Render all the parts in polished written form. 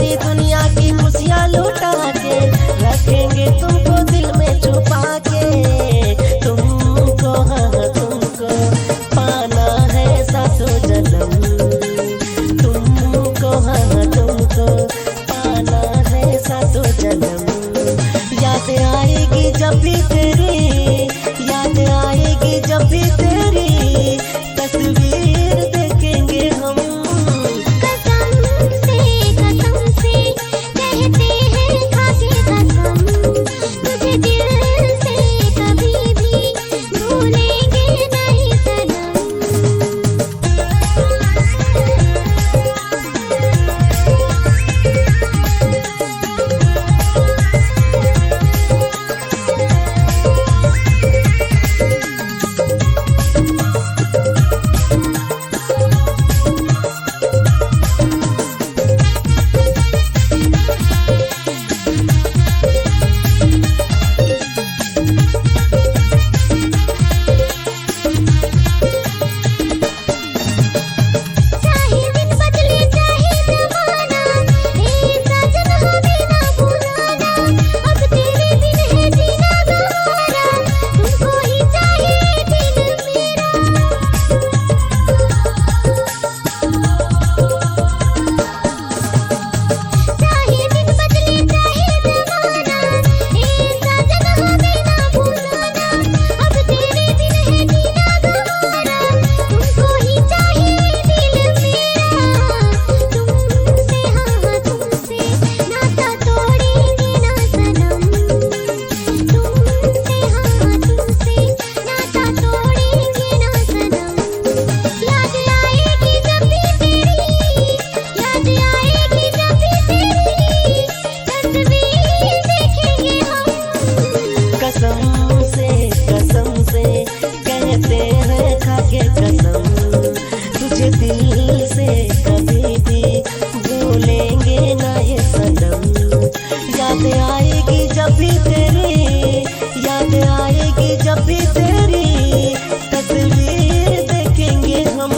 सारी दुनिया की खुशियाँ लुटा के रखेंगे तुमको दिल में छुपा के। तुमको हाँ तुमको पाना है सातों जन्म, तुमको हाँ तुमको पाना है सातों जन्म। याद आएगी जब भी तेरी, याद आएगी जब भी तेरी तस्वीर देखेंगे हम। तुझे दिल से कभी भी भूलेंगे ना ये सनम। याद आएगी जब भी तेरी, याद आएगी जब भी तेरी तस्वीर देखेंगे हम।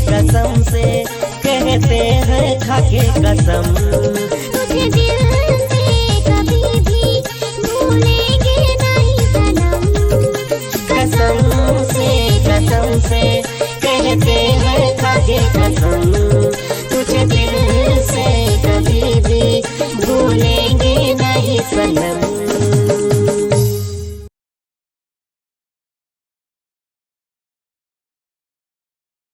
कसम से कहते हैं खाके कसम, तुझे दिल से कभी भी भूलेंगे नहीं सनम। कसम से कहते हैं खाके कसम, तुझे दिल से कभी भी भूलेंगे नहीं सनम।